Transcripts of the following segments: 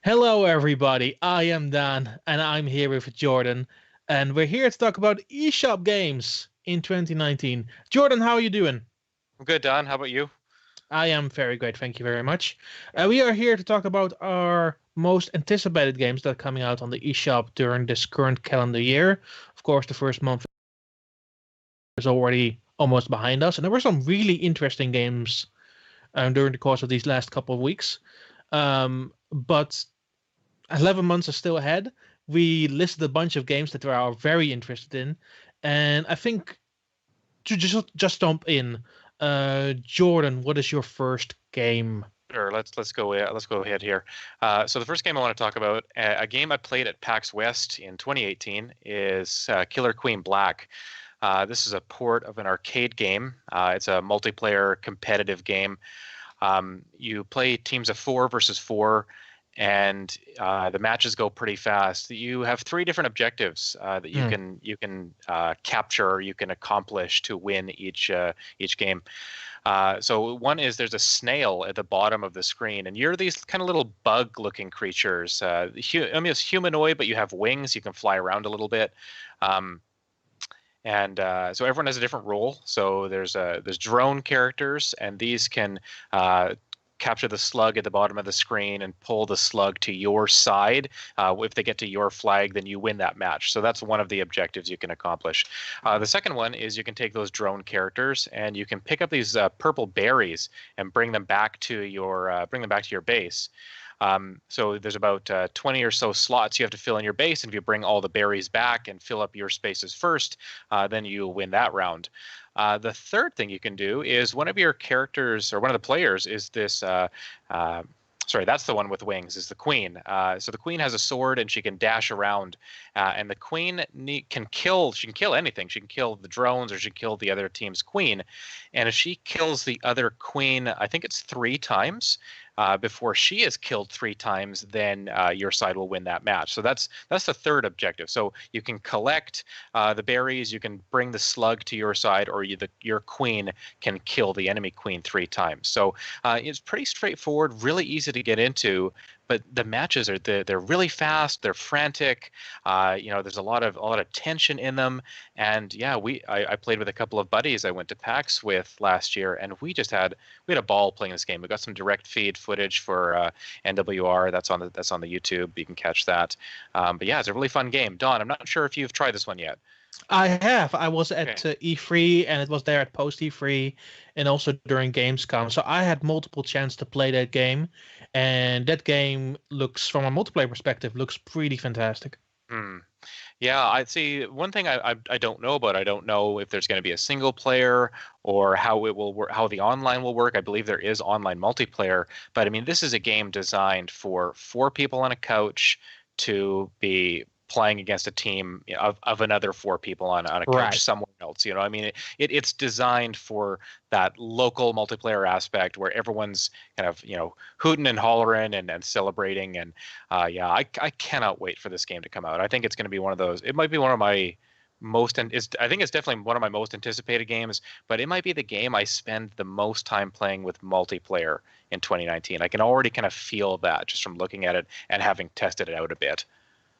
Hello, everybody. I am Dan, and I'm here with Jordan, and we're here to talk about eShop games in 2019. Jordan, how are you doing? I'm good, Don. How about you? I am very great, thank you very much. Yeah. We are here to talk about our most anticipated games that are coming out on the eShop during this current calendar year. Of course, the first month is already almost behind us, and there were some really interesting games during the course of these last couple of weeks. But 11 months are still ahead. We listed a bunch of games that we are very interested in, and I think to just jump in, Jordan, what is your first game? Sure. Let's go ahead here. So the first game I want to talk about, a game I played at PAX West in 2018, is Killer Queen Black. This is a port of an arcade game. It's a multiplayer competitive game. You play teams of four versus four, and the matches go pretty fast. You have three different objectives that you Hmm. can capture, you can accomplish to win each game. So one is there's a snail at the bottom of the screen, and you're these kind of little bug-looking creatures. I mean, it's humanoid, but you have wings. You can fly around a little bit. Um, and so everyone has a different role. So there's drone characters, and these can capture the slug at the bottom of the screen and pull the slug to your side. If they get to your flag, then you win that match. So that's one of the objectives you can accomplish. The second one is you can take those drone characters and you can pick up these purple berries and bring them back to your base. So there's about 20 or so slots you have to fill in your base, and if you bring all the berries back and fill up your spaces first, then you win that round. The third thing you can do is one of your characters or one of the players is this. Sorry, that's the one with wings. Is the queen? So the queen has a sword and she can dash around, and the queen can kill. She can kill anything. She can kill the drones or she can kill the other team's queen, and if she kills the other queen, I think it's three times. Before she is killed three times, then your side will win that match. So that's the third objective. So you can collect the berries, you can bring the slug to your side, or your queen can kill the enemy queen three times. So it's pretty straightforward, really easy to get into. But the matches they're really fast, they're frantic. There's a lot of tension in them, and yeah, I played with a couple of buddies I went to PAX with last year, and we had a ball playing this game. We got some direct feed footage for NWR. That's on the YouTube. You can catch that. But yeah, it's a really fun game. Don, I'm not sure if you've tried this one yet. I have. I was Okay. at E3 and it was there at post E3 and also during Gamescom. So I had multiple chance to play that game, and that game looks, from a multiplayer perspective, looks pretty fantastic. Hmm. Yeah, I see. One thing I don't know about. I don't know if there's going to be a single player or how it will work, how the online will work. I believe there is online multiplayer, but I mean, this is a game designed for four people on a couch to be playing against a team of another four people on a couch Right. somewhere else. I mean, it's designed for that local multiplayer aspect where everyone's kind of hooting and hollering and celebrating. And yeah, I cannot wait for this game to come out. I think it's going to be one of those. It might be one of my most and is I think it's definitely one of my most anticipated games, but it might be the game I spend the most time playing with multiplayer in 2019. I can already kind of feel that just from looking at it and having tested it out a bit.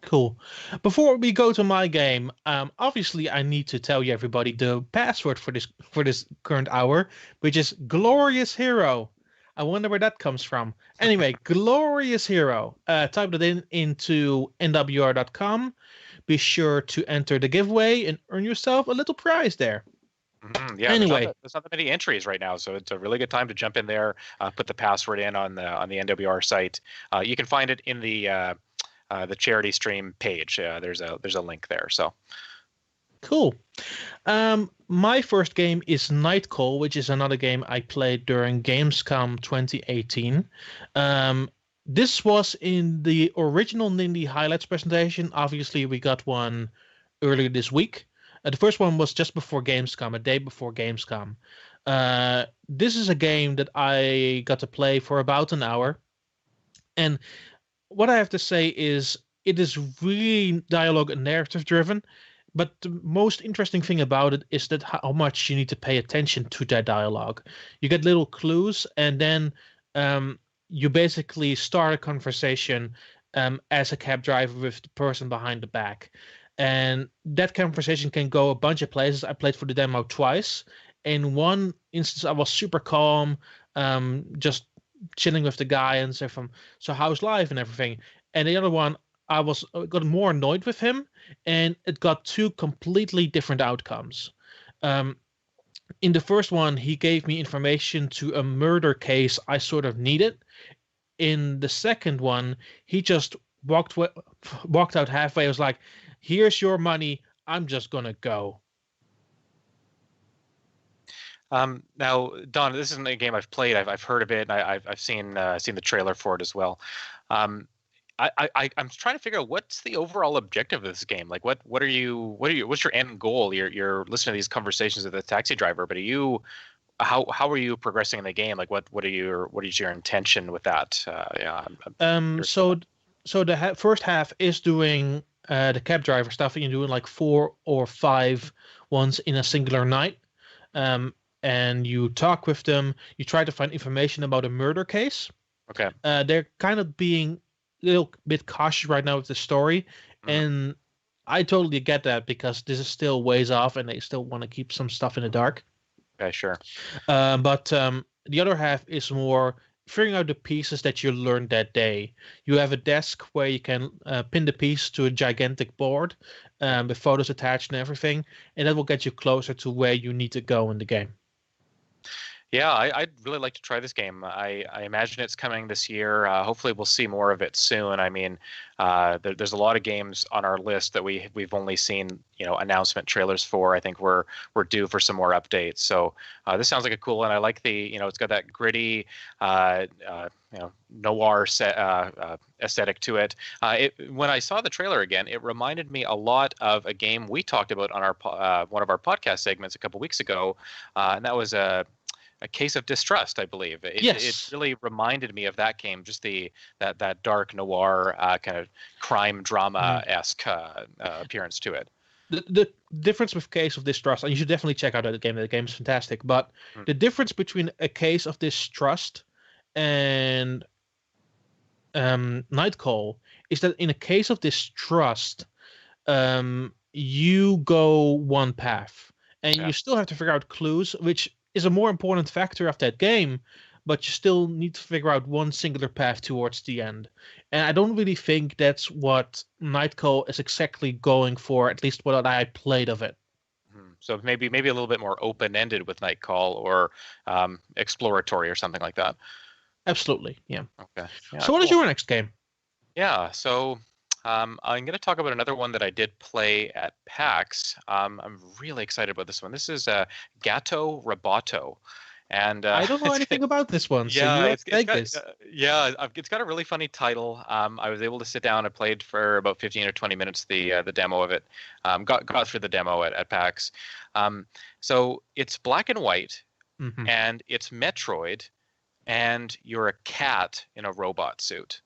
Cool. Before we go to my game, obviously I need to tell you everybody the password for this current hour, which is Glorious Hero. I wonder where that comes from. Anyway, Glorious Hero. Type it into NWR.com. Be sure to enter the giveaway and earn yourself a little prize there. Yeah, Anyway, there's not that many entries right now, so it's a really good time to jump in there, put the password in on the NWR site. You can find it in the charity stream page. There's a link there. So cool. My first game is Nightcall, which is another game I played during Gamescom 2018. This was in the original Nindy Highlights presentation. Obviously, we got one earlier this week. The first one was just before Gamescom, a day before Gamescom. This is a game that I got to play for about an hour. And what I have to say is it is really dialogue and narrative driven. But the most interesting thing about it is that how much you need to pay attention to that dialogue. You get little clues, and then um, you basically start a conversation as a cab driver with the person behind the back. And that conversation can go a bunch of places. I played for the demo twice. In one instance, I was super calm, just chilling with the guy and say so how's life and everything. And the other one, I got more annoyed with him, and it got two completely different outcomes. Um, in the first one, he gave me information to a murder case I sort of needed. In the second one, he just walked out halfway. I was like, "Here's your money. I'm just gonna go." Now, Don, this isn't a game I've played. I've heard of it. I've seen the trailer for it as well. Um, I'm trying to figure out what's the overall objective of this game. Like, what's your end goal? You're listening to these conversations with the taxi driver, but how are you progressing in the game? Like, what is your intention with that? Yeah, I'm curious about So the first half is doing the cab driver stuff, and you're doing like 4 or 5 ones in a singular night. And you talk with them. You try to find information about a murder case. that. Okay. They're kind of being a little bit cautious right now with the story, and I totally get that because this is still ways off, and they still want to keep some stuff in the dark. Okay, sure. But the other half is more figuring out the pieces that you learned that day. You have a desk where you can pin the piece to a gigantic board with photos attached and everything, and that will get you closer to where you need to go in the game. Yeah, I'd really like to try this game. I imagine it's coming this year. Hopefully, we'll see more of it soon. I mean, there's a lot of games on our list that we've only seen, announcement trailers for. I think we're due for some more updates. So this sounds like a cool one. I like it's got that gritty, noir aesthetic to it. When I saw the trailer again, it reminded me a lot of a game we talked about on our one of our podcast segments a couple weeks ago, and that was a Case of Distrust, I believe. Yes. It really reminded me of that game, just that dark noir kind of crime drama-esque appearance to it. The difference with Case of Distrust, and you should definitely check out that game. The game is fantastic. But the difference between a Case of Distrust and Nightcall is that in a Case of Distrust, you go one path, and you still have to figure out clues, which is a more important factor of that game, but you still need to figure out one singular path towards the end. And I don't really think that's what Nightcall is exactly going for, at least what I played of it. So maybe a little bit more open-ended with Nightcall, or exploratory or something like that. Absolutely, yeah. Okay. Yeah, so what is your next game? Yeah, so I'm going to talk about another one that I did play at PAX. I'm really excited about this one. This is Gato Roboto. And I don't know anything about this one. Yeah, so it's got a really funny title. I was able to sit down and played for about 15 or 20 minutes the demo of it. Got through the demo at PAX. So it's black and white, and it's Metroid, and you're a cat in a robot suit.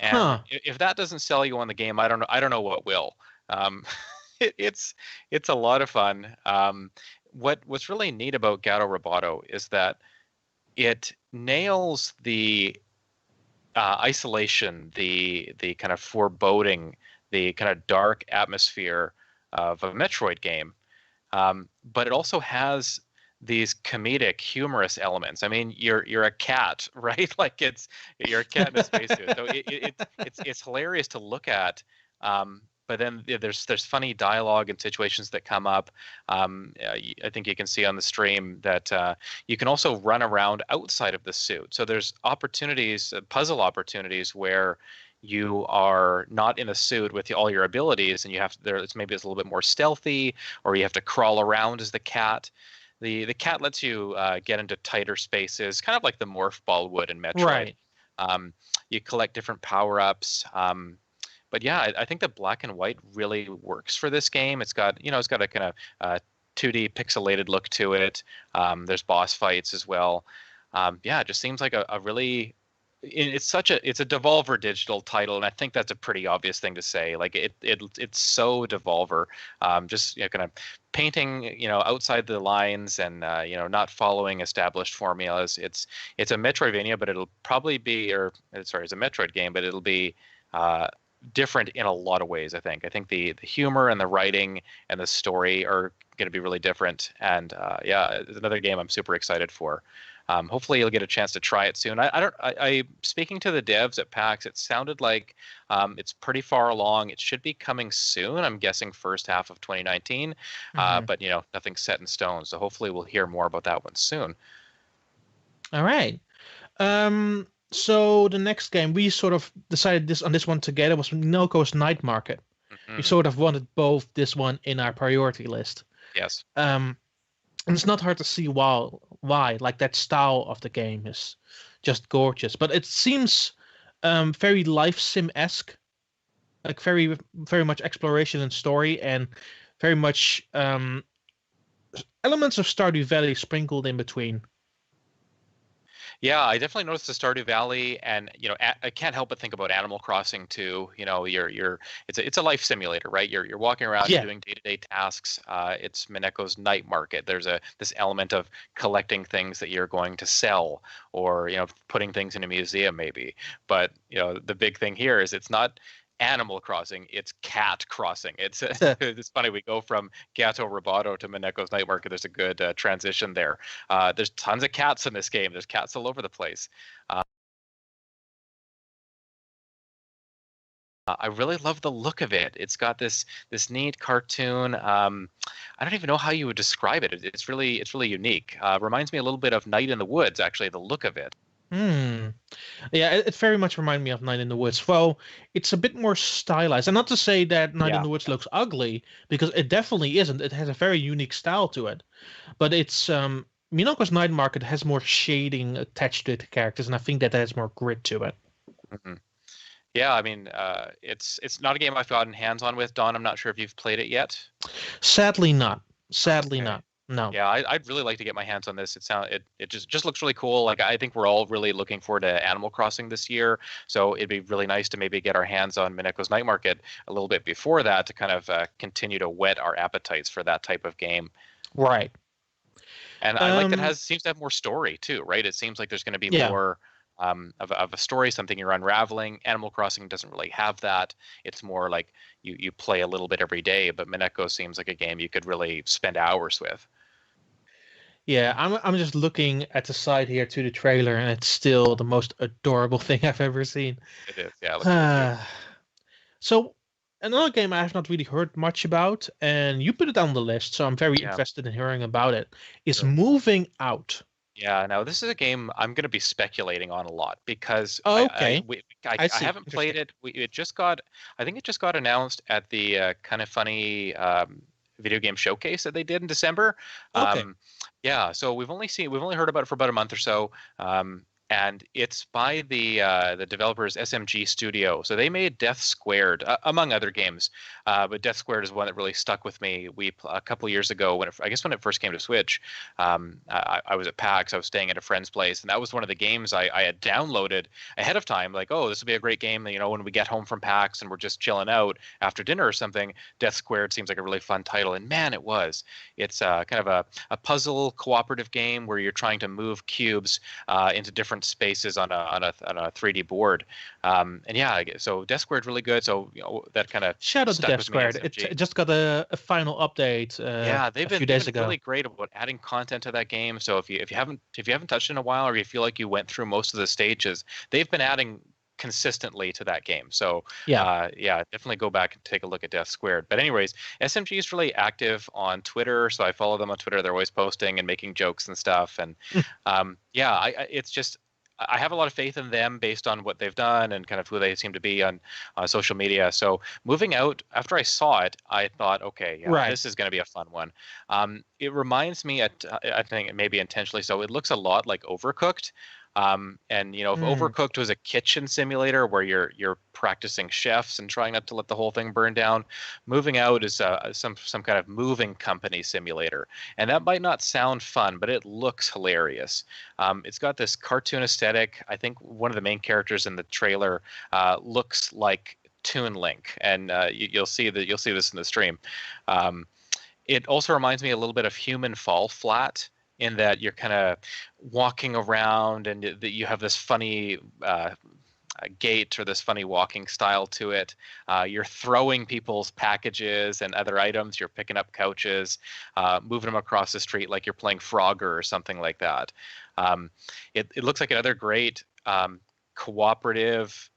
And if that doesn't sell you on the game, I don't know what will. It's a lot of fun. What's really neat about Gato Roboto is that it nails the isolation, the kind of foreboding, the kind of dark atmosphere of a Metroid game, but it also has these comedic, humorous elements. I mean, you're a cat, right? Like you're a cat in a spacesuit, so it's hilarious to look at. But then there's funny dialogue and situations that come up. I think you can see on the stream that you can also run around outside of the suit. So there's opportunities, puzzle opportunities, where you are not in a suit with all your abilities, and you have maybe it's a little bit more stealthy, or you have to crawl around as the cat. The cat lets you get into tighter spaces, kind of like the morph ball would in Metroid. Right. You collect different power-ups. But yeah, I think the black and white really works for this game. It's got a kind of 2D pixelated look to it. There's boss fights as well. Yeah, it just seems like a really it's a Devolver Digital title, and I think that's a pretty obvious thing to say. Like it's so Devolver, just kind of painting outside the lines and not following established formulas. It's a Metroidvania, but it'll probably be it's a Metroid game, but it'll be different in a lot of ways. I think the humor and the writing and the story are going to be really different, and it's another game I'm super excited for. Hopefully you'll get a chance to try it soon. I speaking to the devs at PAX, it sounded like it's pretty far along. It should be coming soon. I'm guessing first half of 2019, but nothing's set in stone. So hopefully we'll hear more about that one soon. All right. So the next game we sort of decided on this one together was Minoko's Night Market. Mm-hmm. We sort of wanted both this one in our priority list. Yes. And it's not hard to see why. Like that style of the game is just gorgeous, but it seems very life sim-esque, like very very much exploration and story, and very much elements of Stardew Valley sprinkled in between. Yeah, I definitely noticed the Stardew Valley, and I can't help but think about Animal Crossing too. It's a life simulator, right? You're walking around, you're doing day-to-day tasks. It's Mineko's Night Market. There's this element of collecting things that you're going to sell, or putting things in a museum maybe. But the big thing here is it's not Animal Crossing, it's Cat Crossing. It's funny, we go from Gato Roboto to Mineko's Night Market. There's a good transition there. There's tons of cats in this game. There's cats all over the place. I really love the look of it. It's got this neat cartoon. I don't even know how you would describe it. It's really unique. Reminds me a little bit of Night in the Woods, actually, the look of it. Yeah, it very much reminds me of Night in the Woods. Well, it's a bit more stylized. And not to say that Night in the Woods looks ugly, because it definitely isn't. It has a very unique style to it. But it's Minoko's Night Market has more shading attached to the characters, and I think that has more grit to it. Mm-hmm. Yeah, I mean, it's not a game I've gotten hands on with, Don. I'm not sure if you've played it yet. Sadly not. Sadly not. No. Yeah, I'd really like to get my hands on this. It just looks really cool. Like, I think we're all really looking forward to Animal Crossing this year. So it'd be really nice to maybe get our hands on Mineko's Night Market a little bit before that to kind of continue to whet our appetites for that type of game. Right. And I like that seems to have more story too, right? It seems like there's going to be more of a story, something you're unraveling. Animal Crossing doesn't really have that. It's more like you play a little bit every day, but Mineko seems like a game you could really spend hours with. Yeah, I'm just looking at the side here to the trailer, and it's still the most adorable thing I've ever seen. It is, yeah. So another game I have not really heard much about, and you put it on the list, so I'm very interested in hearing about it, is Moving Out. Yeah, now this is a game I'm going to be speculating on a lot because I haven't played it. I think it just got announced at the Kind of Funny video game showcase that they did in December. Yeah, so we've only heard about it for about a month or so. And it's by the developers SMG Studio. So they made Death Squared, among other games. But Death Squared is one that really stuck with me. A couple years ago, when it first came to Switch, I was at PAX. I was staying at a friend's place, and that was one of the games I had downloaded ahead of time. Like, oh, this will be a great game. When we get home from PAX and we're just chilling out after dinner or something, Death Squared seems like a really fun title. And man, it was. It's kind of a puzzle cooperative game where you're trying to move cubes into different spaces on a 3D board, and so Death Squared really good. So that kind of shout out to Death Squared. It just got a final update. They've been really great about adding content to that game. So if you haven't touched it in a while, or you feel like you went through most of the stages, they've been adding consistently to that game. So definitely go back and take a look at Death Squared. But anyways, SMG is really active on Twitter, so I follow them on Twitter. They're always posting and making jokes and stuff, and it's just, I have a lot of faith in them based on what they've done and kind of who they seem to be on social media. So Moving Out, after I saw it, I thought, okay, this is going to be a fun one. It reminds me, I think maybe intentionally so, it looks a lot like Overcooked. And if Overcooked was a kitchen simulator where you're practicing chefs and trying not to let the whole thing burn down, Moving Out is some kind of moving company simulator, and that might not sound fun, but it looks hilarious. It's got this cartoon aesthetic. I think one of the main characters in the trailer looks like Toon Link, and you'll see this in the stream. It also reminds me a little bit of Human Fall Flat, in that you're kind of walking around and that you have this funny gait or this funny walking style to it. You're throwing people's packages and other items. You're picking up couches, moving them across the street like you're playing Frogger or something like that. It looks like another great cooperative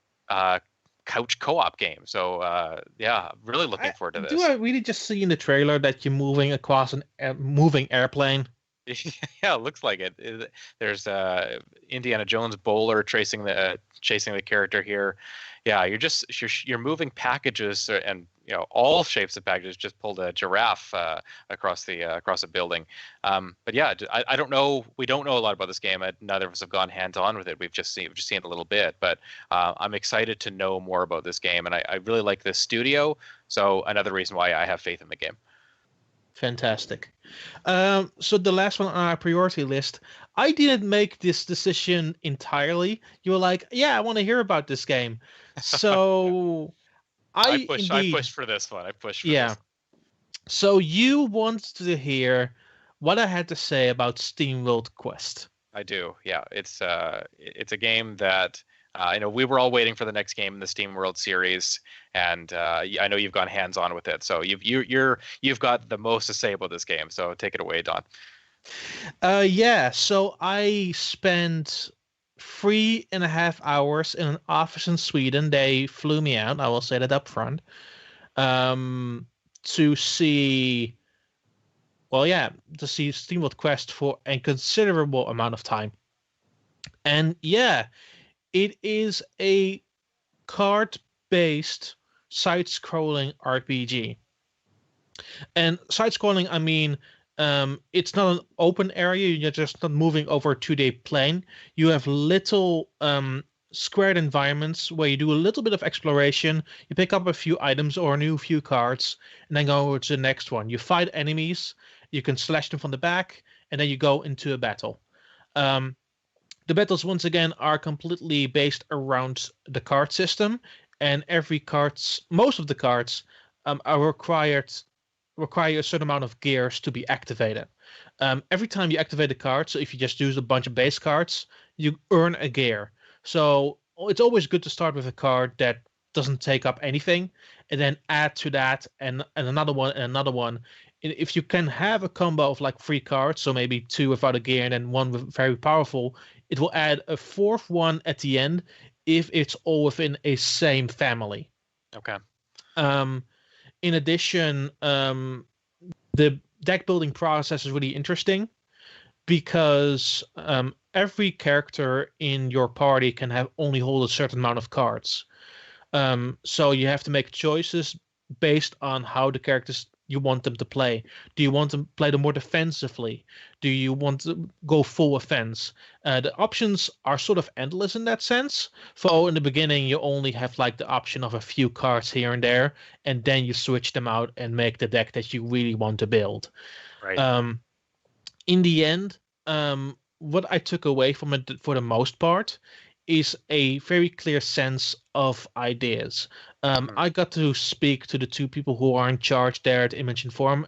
couch co-op game. So yeah, really looking forward to this. Do I really just see in the trailer that you're moving across a moving airplane? Yeah, it looks like it. There's Indiana Jones bowler chasing the character here. Yeah, you're moving packages, and all shapes of packages. Just pulled a giraffe across a building. But yeah, I don't know. We don't know a lot about this game. Neither of us have gone hands on with it. We've just seen it a little bit. But I'm excited to know more about this game, and I really like this studio. So another reason why I have faith in the game. Fantastic. So the last one on our priority list, I didn't make this decision entirely. You were like, yeah, I want to hear about this game. So I pushed for this one. This. So you want to hear what I had to say about SteamWorld Quest. I do. Yeah. It's a game that we were all waiting for the next game in the SteamWorld series, and I know you've gone hands-on with it, so you've got the most to say about this game. So take it away, Daan. Yeah. So I spent 3.5 hours in an office in Sweden. They flew me out. I will say that up front. To see. Well, yeah, to see SteamWorld Quest for a considerable amount of time, and yeah. It is a card-based side-scrolling RPG. And side-scrolling, I mean, it's not an open area. You're just not moving over a 2D plane. You have little squared environments where you do a little bit of exploration. You pick up a few items or a few cards, and then go over to the next one. You fight enemies. You can slash them from the back, and then you go into a battle. The battles, once again, are completely based around the card system, and most of the cards require a certain amount of gears to be activated. Every time you activate a card, so if you just use a bunch of base cards, you earn a gear. So it's always good to start with a card that doesn't take up anything, and then add to that and another one and another one. If you can have a combo of like 3 cards, so maybe 2 without a gear and then 1 with very powerful, it will add a 4th one at the end if it's all within a same family. Okay. In addition, the deck building process is really interesting because every character in your party can only hold a certain amount of cards. So you have to make choices based on how the characters you want them to play. Do you want to play them more defensively? Do you want to go full offense? The options are sort of endless in that sense. So in the beginning, you only have like the option of a few cards here and there, and then you switch them out and make the deck that you really want to build. Right. In the end, what I took away from it for the most part is a very clear sense of ideas. I got to speak to the 2 people who are in charge there at Image Inform.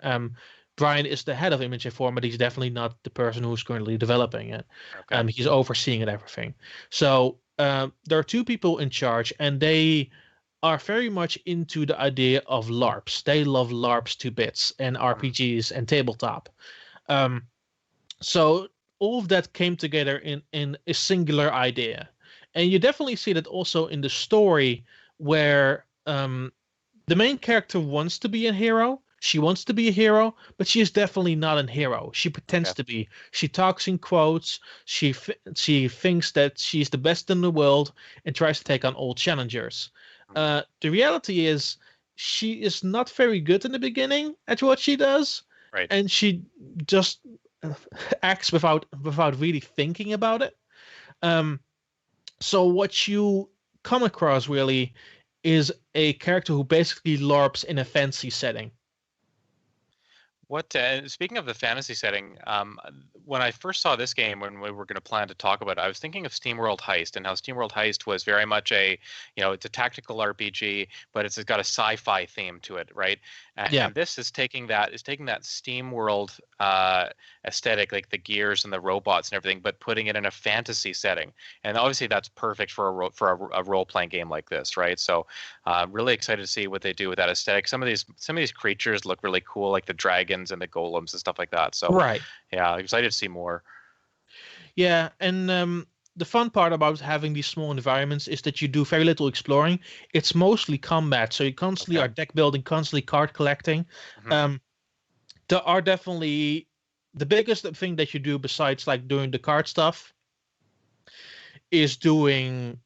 Brian is the head of Image Inform, but he's definitely not the person who's currently developing it. Okay. He's overseeing it, everything. So there are 2 people in charge, and they are very much into the idea of LARPs. They love LARPs to bits and RPGs and tabletop. So all of that came together in a singular idea. And you definitely see that also in the story where the main character wants to be a hero. She wants to be a hero, but she is definitely not a hero. She pretends to be. She talks in quotes. She thinks that she's the best in the world and tries to take on all challengers. The reality is she is not very good in the beginning at what she does. Right. And she just acts without really thinking about it. Um, so what you come across really is a character who basically LARPs in a fantasy setting. What speaking of the fantasy setting, when I first saw this game, when we were going to plan to talk about it, I was thinking of SteamWorld Heist and how SteamWorld Heist was very much a, it's a tactical RPG, but it's got a sci-fi theme to it, right? Yeah, And this is taking that SteamWorld aesthetic, like the gears and the robots and everything, but putting it in a fantasy setting. And obviously, that's perfect for a role-playing game like this, right? So, really excited to see what they do with that aesthetic. Some of these creatures look really cool, like the dragons and the golems and stuff like that. So right. yeah, excited to see more. Yeah, and the fun part about having these small environments is that you do very little exploring. It's mostly combat, so you constantly Okay. are deck building, constantly card collecting. Mm-hmm. Um, there are definitely the biggest thing that you do besides like doing the card stuff is doing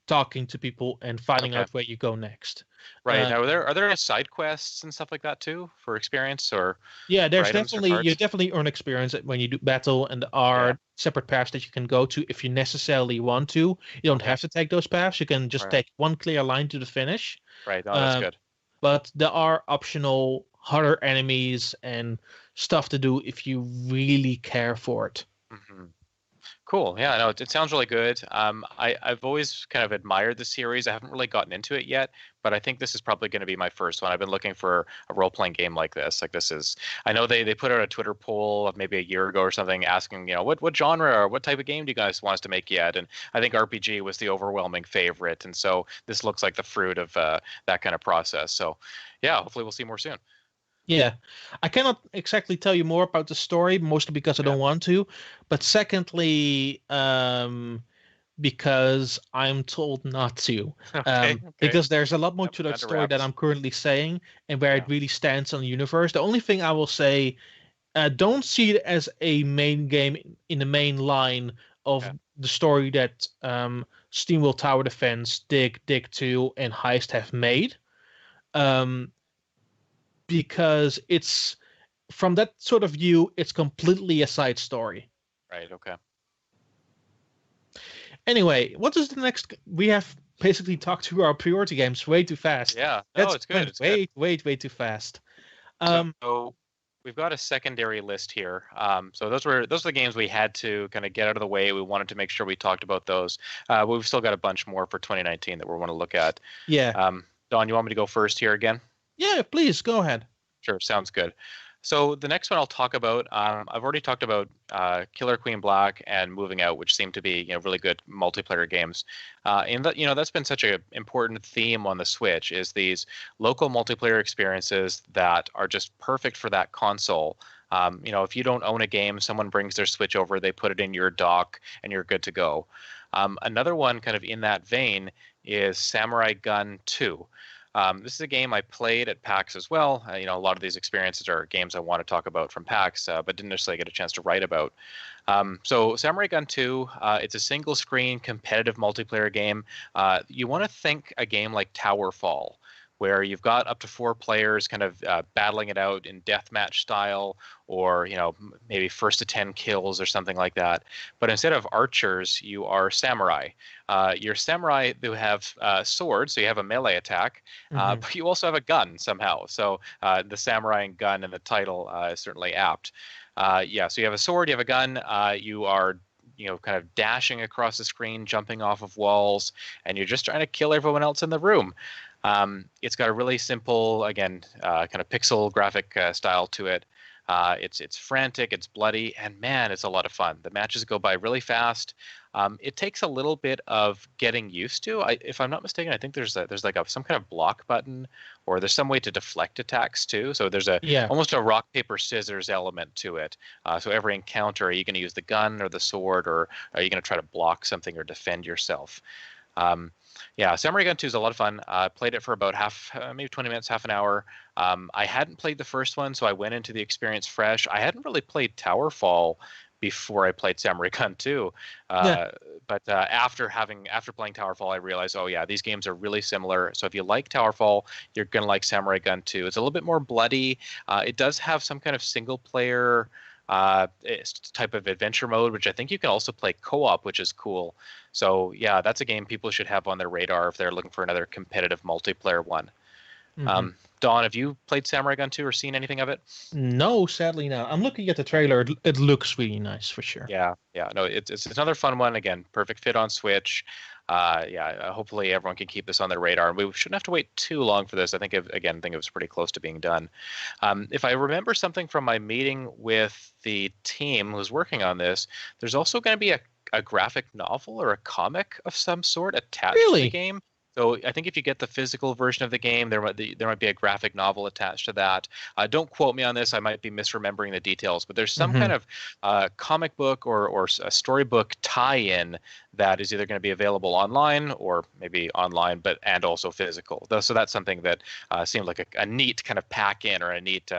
talking to people and finding Okay. out where you go next. Right. Uh, Now, are there any side quests and stuff like that too for experience or yeah, for there's items or definitely you cards? definitely earn experience when you do battle, and there Yeah. are separate paths that you can go to if you necessarily want to. You don't Okay. have to take those paths. You can just Right. take one clear line to the finish. Right. Oh, that's Um, good. but there are optional harder enemies and stuff to do if you really care for it. Hmm. Cool. Yeah, no, it sounds really good. I've always kind of admired the series. I haven't really gotten into it yet, but I think this is probably going to be my first one. I've been looking for a role-playing game like this. Like this is, I know they put out a Twitter poll of maybe a year ago or something asking, what genre or what type of game do you guys want us to make yet? And I think RPG was the overwhelming favorite, and so this looks like the fruit of that kind of process. So, yeah, hopefully we'll see more soon. Yeah, I cannot exactly tell you more about the story, mostly because I Yeah. don't want to, but secondly, because I'm told not to. Okay. Okay. Because there's a lot more to Kept it that under story that wraps. I'm currently saying and where Yeah. it really stands on the universe. The only thing I will say, don't see it as a main game in the main line of Okay. the story that Steamworld Tower Defense, Dig 2, and Heist have made. Um, because it's from that sort of view, it's completely a side story. Right. Okay. Anyway, what is the next? We have basically talked through our priority games way too fast. Yeah. No, That's it's good. went It's good. way too fast. Um, So we've got a secondary list here. So those were the games we had to kind of get out of the way. We wanted to make sure we talked about those. But we've still got a bunch more for 2019 that we want to look at. yeah, Don, you want me to go first here again? yeah. Please go ahead. Sure, sounds good. So the next one I'll talk about, I've already talked about Killer Queen Black and Moving Out, which seem to be really good multiplayer games. And that that's been such an important theme on the Switch is these local multiplayer experiences that are just perfect for that console. If you don't own a game, someone brings their Switch over, they put it in your dock, and you're good to go. Another one kind of in that vein is Samurai Gun 2. This is a game I played at PAX as well. A lot of these experiences are games I want to talk about from PAX, but didn't necessarily get a chance to write about. So Samurai Gun 2, it's a single screen competitive multiplayer game. You want to think a game like Towerfall, where you've got up to 4 players kind of battling it out in deathmatch style, or maybe first to 10 kills or something like that. But instead of archers, you are samurai. You're samurai who have swords, so you have a melee attack, Hmm. but you also have a gun somehow. So the samurai and gun in the title is certainly apt. Yeah, so you have a sword, you have a gun, you are kind of dashing across the screen, jumping off of walls, and you're just trying to kill everyone else in the room. It's got a really simple, again, kind of pixel graphic style to it. It's frantic, it's bloody, and man, it's a lot of fun. The matches go by really fast. It takes a little bit of getting used to. If I'm not mistaken, I think there's like some kind of block button, or there's some way to deflect attacks too. So there's Yeah, almost a rock paper scissors element to it. So every encounter, are you going to use the gun or the sword, or are you going to try to block something or defend yourself? Yeah, Samurai Gun 2 is a lot of fun. Played it for about maybe 20 minutes, half an hour. I hadn't played the first one, so I went into the experience fresh. I hadn't really played Towerfall before I played Samurai Gun 2. yeah, But after playing Towerfall, I realized, oh yeah, these games are really similar. So if you like Towerfall, you're gonna like Samurai Gun 2. It's a little bit more bloody. It does have some kind of single player type of adventure mode, which I think you can also play co-op, which is cool. So yeah, that's a game people should have on their radar if they're looking for another competitive multiplayer one. Mm-hmm. Dawn, have you played Samurai Gun 2 or seen anything of it? No, sadly not. I'm looking at the trailer. It looks really nice for sure. Yeah, yeah. No, it's another fun one. Again, perfect fit on Switch. Yeah, hopefully everyone can keep this on their radar. And we shouldn't have to wait too long for this. I think, it was pretty close to being done. If I remember something from my meeting with the team who's working on this, there's also going to be a graphic novel or a comic of some sort attached to the game. So I think if you get the physical version of the game, there might be a graphic novel attached to that. Don't quote me on this; I might be misremembering the details. But there's some kind of comic book or a storybook tie-in that is either going to be available online or maybe online, and also physical. So that's something that seemed like a neat kind of pack-in or a neat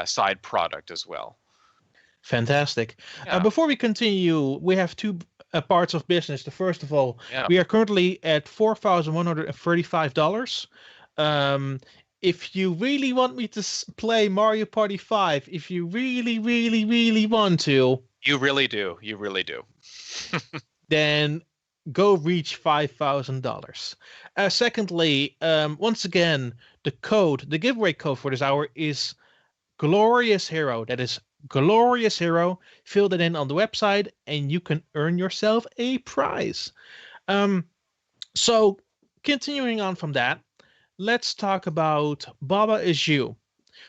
side product as well. Fantastic. Yeah. Before we continue, we have two parts of business. The first of all, we are currently at $4,135. If you really want me to play Mario Party 5, if you really, really, really want to, you really do. You really do. then go reach $5,000. Secondly, once again, the giveaway code for this hour is Glorious Hero. That is Glorious Hero. Fill that in on the website and you can earn yourself a prize. So continuing on from that, let's talk about Baba Is You.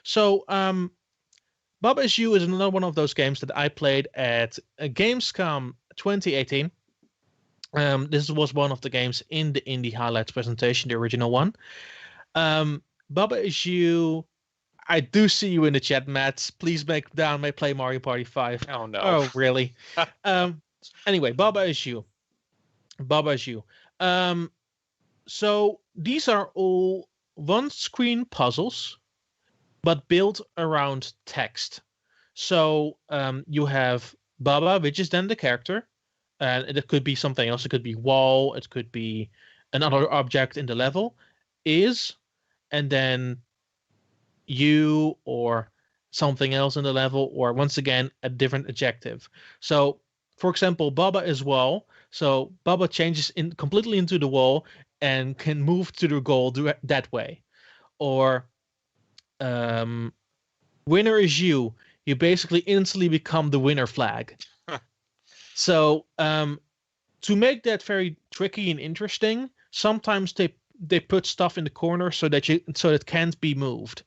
So Baba Is You is another one of those games that I played at Gamescom 2018. This was one of the games in the Indie Highlights presentation, the original one. Baba Is You, I do see you in the chat, Matt. Please make Daan may play Mario Party 5. Oh, no. Oh, really? Anyway, Baba Is You. Baba Is You. So these are all one-screen puzzles, but built around text. So you have Baba, which is then the character. And it could be something else. It could be wall. It could be another object in the level. Is, and then you or something else in the level, or once again a different adjective. So for example, Baba is wall. So Baba changes completely into the wall and can move to the goal that way. Or winner is you. You basically instantly become the winner flag. So to make that very tricky and interesting, sometimes they put stuff in the corner so that it can't be moved.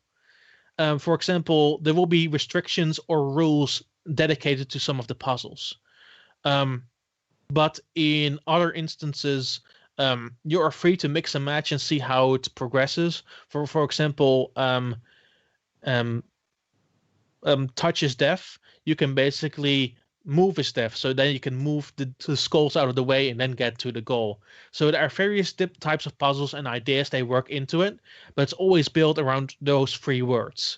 For example, there will be restrictions or rules dedicated to some of the puzzles. But in other instances, you are free to mix and match and see how it progresses. For example, touch is death. You can basically move his death, so then you can move the skulls out of the way and then get to the goal. So there are various types of puzzles and ideas they work into it, but it's always built around those three words.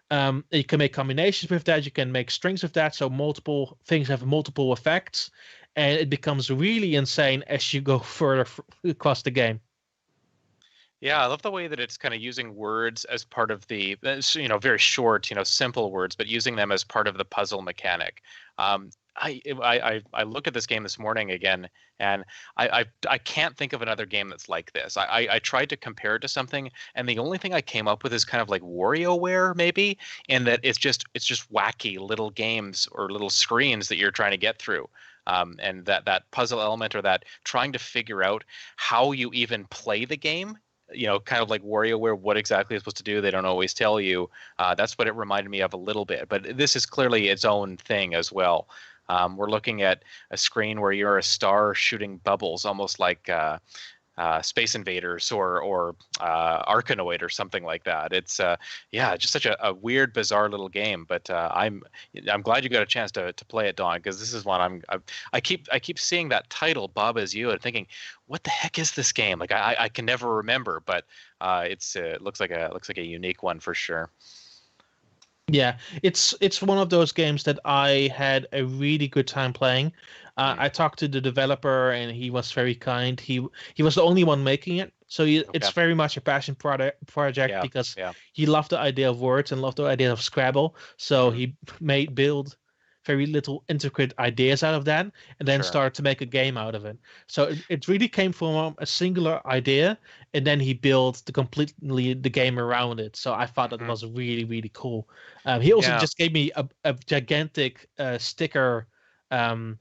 You can make combinations with that. You can make strings with that. So multiple things have multiple effects, and it becomes really insane as you go further across the game. Yeah, I love the way that it's kind of using words as part of the, very short, simple words, but using them as part of the puzzle mechanic. I looked at this game this morning again, and I can't think of another game that's like this. I tried to compare it to something, and the only thing I came up with is kind of like WarioWare, maybe, in that it's just wacky little games or little screens that you're trying to get through. And that puzzle element, or that trying to figure out how you even play the game, kind of like WarioWare, what exactly it's supposed to do, they don't always tell you. That's what it reminded me of a little bit. But this is clearly its own thing as well. We're looking at a screen where you're a star shooting bubbles, almost like Space Invaders or Arkanoid or something like that. It's just such a weird, bizarre little game. But I'm glad you got a chance to play it, Dawn, because this is one I keep seeing that title, Baba Is You, and thinking, what the heck is this game? Like I can never remember, but it looks like a unique one for sure. Yeah, it's one of those games that I had a really good time playing. I talked to the developer, and he was very kind. He was the only one making it, so it's very much a passion project because he loved the idea of words and loved the idea of Scrabble. So he built very little intricate ideas out of that, and then Sure. started to make a game out of it. So it really came from a singular idea, and then he built completely the game around it. So I thought that Hmm. was really, really cool. He also Yeah. just gave me a gigantic sticker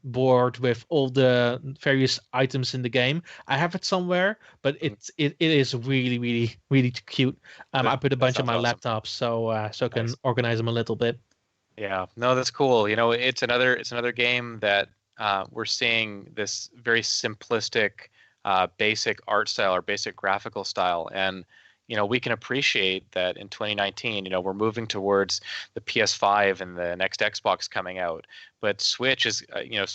board with all the various items in the game. I have it somewhere, but Mm. it is really, really, really cute. I That put a that bunch on sounds my awesome. laptop so I can Nice. organize them a little bit. Yeah, no, that's cool. It's another game that we're seeing this very simplistic, basic art style or basic graphical style, and we can appreciate that in 2019. We're moving towards the PS5 and the next Xbox coming out, but Switch is,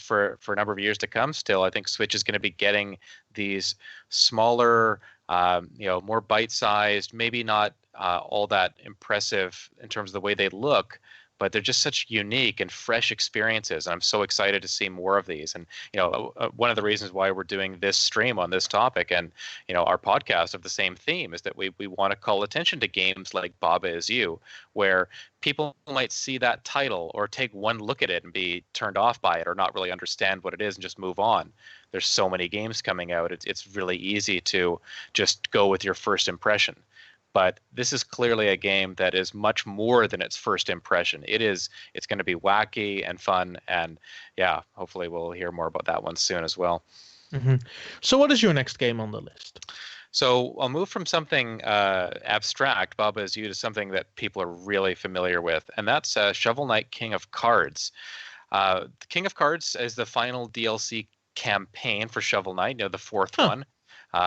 for a number of years to come. Still, I think Switch is going to be getting these smaller, more bite-sized, maybe not all that impressive in terms of the way they look, but they're just such unique and fresh experiences. And I'm so excited to see more of these. And, one of the reasons why we're doing this stream on this topic and, our podcast of the same theme is that we want to call attention to games like Baba Is You, where people might see that title or take one look at it and be turned off by it or not really understand what it is and just move on. There's so many games coming out. It's really easy to just go with your first impression. But this is clearly a game that is much more than its first impression. It's going to be wacky and fun, and yeah, hopefully we'll hear more about that one soon as well. Hmm. So what is your next game on the list? So I'll move from something abstract, Baba Is You, to something that people are really familiar with, and that's Shovel Knight King of Cards. The King of Cards is the final DLC campaign for Shovel Knight, the fourth Huh. one.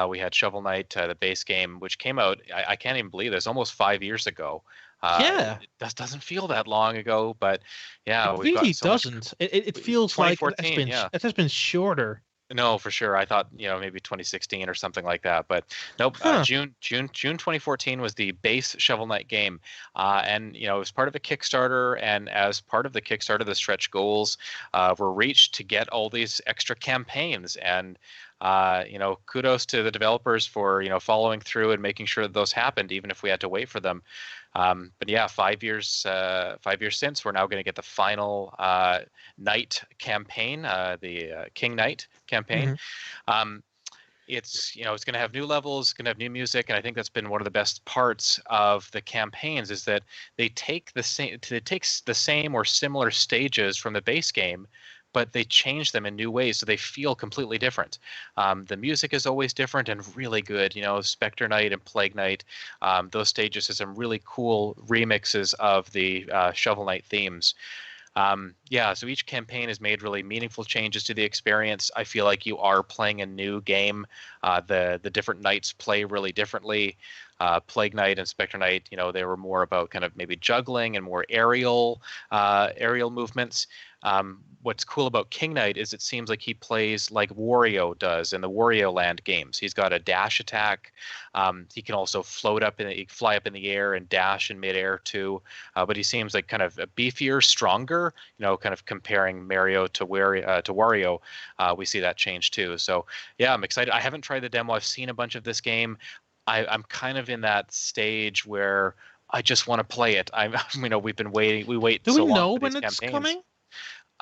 We had Shovel Knight, the base game, which came out, I can't even believe this, almost 5 years ago. Yeah, It doesn't feel that long ago, but yeah, it we've really got so much. doesn't. It feels like 2014, yeah. it has been shorter. No, for sure. I thought, maybe 2016 or something like that, but nope. Huh. June 2014 was the base Shovel Knight game, and it was part of a Kickstarter. And as part of the Kickstarter, the stretch goals were reached to get all these extra campaigns. And kudos to the developers for following through and making sure that those happened, even if we had to wait for them. But yeah, 5 years, 5 years since, we're now going to get the final Knight campaign, the King Knight campaign. Hmm. It's going to have new levels, going to have new music, and I think that's been one of the best parts of the campaigns is that it takes the same or similar stages from the base game, but they change them in new ways so they feel completely different. The music is always different and really good. Spectre Knight and Plague Knight, those stages have some really cool remixes of the Shovel Knight themes. So each campaign has made really meaningful changes to the experience. I feel like you are playing a new game. The different knights play really differently. Plague Knight and Spectre Knight, they were more about kind of maybe juggling and more aerial movements. What's cool about King Knight is it seems like he plays like Wario does in the Wario Land games. He's got a dash attack. He can also fly up in the air and dash in midair too. But he seems like kind of a beefier, stronger. Kind of comparing Mario to Wario. We see that change too. So yeah, I'm excited. I haven't tried the demo. I've seen a bunch of this game. I'm kind of in that stage where I just want to play it. We've been waiting. We wait Do so we long know for these when it's campaigns. coming?